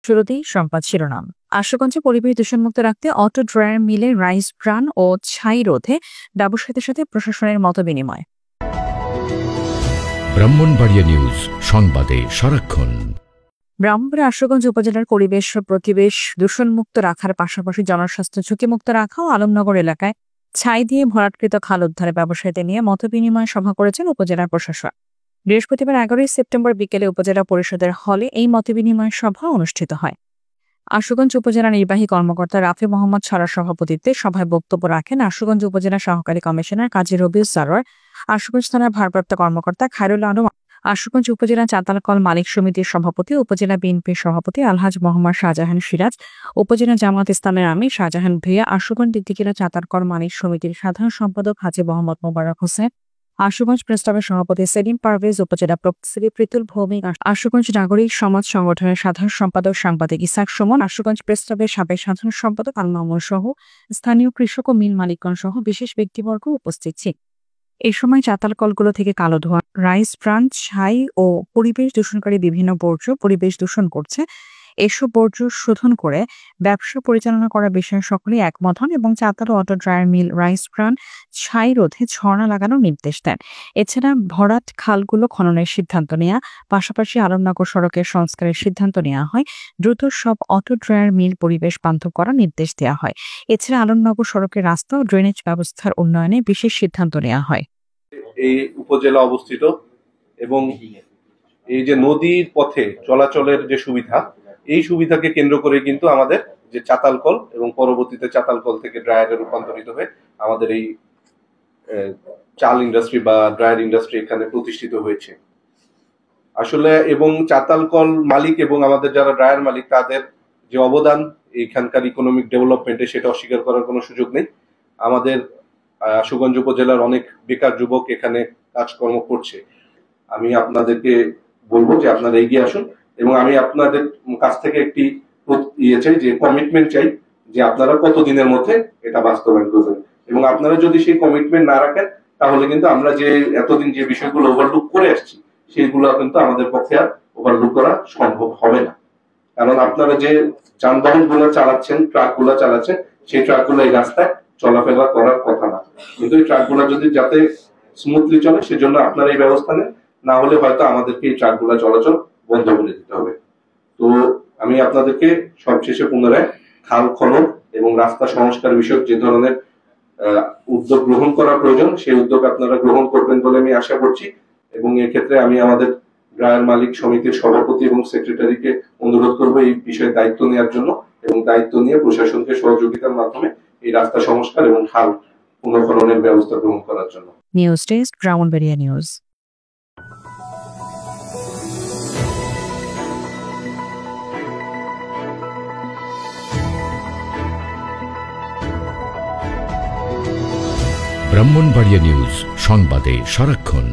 শুরুতেই সংবাদ শিরোনাম। আশুগঞ্জে পরিবেশ দূষণমুক্ত রাখতে অটো ড্রায়ার মিলে রাইস ব্রান ও ছাই রোধে ব্যবসায়ীদের সাথে প্রশাসনের মতবিনিময়। ব্রাহ্মণবাড়িয়া নিউজ, সংবাদে সারাক্ষণ। ব্রাহ্মণবাড়িয়া আশুগঞ্জ উপজেলার পরিবেশ দূষণমুক্ত রাখার পাশাপাশি জনস্বাস্থ্য ঝুঁকিমুক্ত রাখা ও আলমনগর এলাকায় ছাই দিয়ে ভরাটকৃত খাল উদ্ধারে ব্যবসায়ীদের নিয়ে মতবিনিময় সভা করেছেন উপজেলার প্রশাসক। বৃহস্পতিবার 11 সেপ্টেম্বর বিকেলে উপজেলা পরিষদের হলে এই মতবিনিময় সভা অনুষ্ঠিত হয়। আশুগঞ্জ উপজেলা নির্বাহী কর্মকর্তা রাফি মোহাম্মদ সরার সভাপতিত্বে সভায় বক্তব্য রাখেন আশুগঞ্জ উপজেলা সহকারী কমিশনার কাজী রবিউল সারোয়ার, আশুগঞ্জ থানার ভারপ্রাপ্ত কর্মকর্তা খায়রুল আলম, আশুগঞ্জ উপজেলা চাতালকল মালিক সমিতির সভাপতি, উপজেলা বিএনপির সভাপতি আলহাজ মোহাম্মদ শাহজাহান সিরাজ, উপজেলা জামাত ইসলামের আমির শাহজাহান ভূঁইয়া, আশুগঞ্জ দিকদিকিরা চাতালকল মালিক সমিতির সাধারণ সম্পাদক হাজী মোহাম্মদ মোবারক হোসেন, আশুগঞ্জ প্রেস ক্লাবের সভাপতি সেলিম পারভেজ, উপজেলা প্রকৌশলী প্রীতুল ভৌমিক, আশুগঞ্জ নাগরিক সমাজ সংগঠনের সাধারণ সম্পাদক সাংবাদিক ইসাক সুমন, আশুগঞ্জ প্রেস ক্লাবের সাবেক সাধারণ সম্পাদক আল মামুন সহ স্থানীয় কৃষক ও মিল মালিকগণ সহ বিশেষ ব্যক্তিবর্গ উপস্থিত ছিলেন। এই সময় চাতালকলগুলো থেকে কালো ধোঁয়া, রাইস ব্রান, ছাই ও পরিবেশ দূষণকারী বিভিন্ন বর্জ্য পরিবেশ দূষণ করছে। এসব বর্জ্য শোধন করে ব্যবসা পরিচালনা করার বিষয়ে সকলেই একমত হন এবং চাতাল ও auto dryer mill rice bran, ছাই রোধে ঝর্ণা লাগানোর নির্দেশ দেন। এছাড়া ভরাট খালগুলো খননের সিদ্ধান্ত নেওয়া, পাশাপাশি আলমনগর সড়কের সংস্কারের সিদ্ধান্ত নেওয়া হয়। দ্রুত সব অটো ড্রায়ার মিল পরিবেশ বান্ধব করার নির্দেশ দেওয়া হয়। এছাড়া আলমনগর সড়কের রাস্তা ও ড্রেনেজ ব্যবস্থার উন্নয়নে বিশেষ সিদ্ধান্ত নেওয়া হয়। এই উপজেলা অবস্থিত এবং এই যে নদীর পথে চলাচলের যে সুবিধা, এই সুবিধাকে কেন্দ্র করে কিন্তু আমাদের যে চাতালকল এবং পরবর্তীতে চাতালকল থেকে ড্রায়ারে রূপান্তরিত হয়ে আমাদের এই চাল ইন্ডাস্ট্রি বা ড্রায়ার ইন্ডাস্ট্রি এখানে প্রতিষ্ঠিত হয়েছে আসলে। এবং চাতালকল মালিক এবং আমাদের যারা ড্রায়ার মালিক, তাদের যে অবদান এইখানকার ইকোনমিক ডেভেলপমেন্টে, সেটা অস্বীকার করার কোনো সুযোগ নেই। আমাদের আশুগঞ্জ উপজেলার অনেক বেকার যুবক এখানে কাজকর্ম করছে। আমি আপনাদেরকে বলবো যে আপনারা এগিয়ে আসুন এবং আমি আপনাদের কাছ থেকে একটি চাই, যে কমিটমেন্ট চাই, যে আপনারা কতদিনের মধ্যে এটা বাস্তবায়ন করবেন। এবং আপনারা যদি সেই কমিটমেন্ট না রাখেন, তাহলে কিন্তু আমরা যে এতদিন যে বিষয়গুলো ওভারলুক করে আসছি, সেইগুলো কিন্তু আমাদের পক্ষে আর ওভারলুক করা সম্ভব হবে না। কারণ আপনারা যে যানবাহন গুলো চালাচ্ছেন, ট্রাক গুলো চালাচ্ছেন, সেই ট্রাক গুলো এই রাস্তায় চলাফেরা করার কথা না। কিন্তু এই ট্রাক গুলা যদি যাতে স্মুথলি চলে, সেজন্য আপনারা এই ব্যবস্থা নেন, না হলে হয়তো আমাদেরকে এই ট্রাক গুলা চলাচল বন্ধ করে দিতে হবে। তো আমি আপনাদেরকে সবশেষে পুনরায় খাল খনন এবং রাস্তা সংস্কার বিষয়ক যে ধরনের উদ্যোগ গ্রহণ করা প্রয়োজন, সেই উদ্যোগ আপনারা গ্রহণ করবেন বলে আমি আশা করছি। এবং এক্ষেত্রে আমি আমাদের ড্রায়ার মালিক সমিতির সভাপতি এবং সেক্রেটারিকে অনুরোধ করবো এই বিষয়ে দায়িত্ব নেওয়ার জন্য এবং দায়িত্ব নিয়ে প্রশাসনকে সহযোগিতার মাধ্যমে এই রাস্তা সংস্কার এবং খাল পুনঃখননের ব্যবস্থা গ্রহণ করার জন্য। News desk, Brahmanbaria news. Brahmanbaria news, সংবাদে সারাক্ষণ।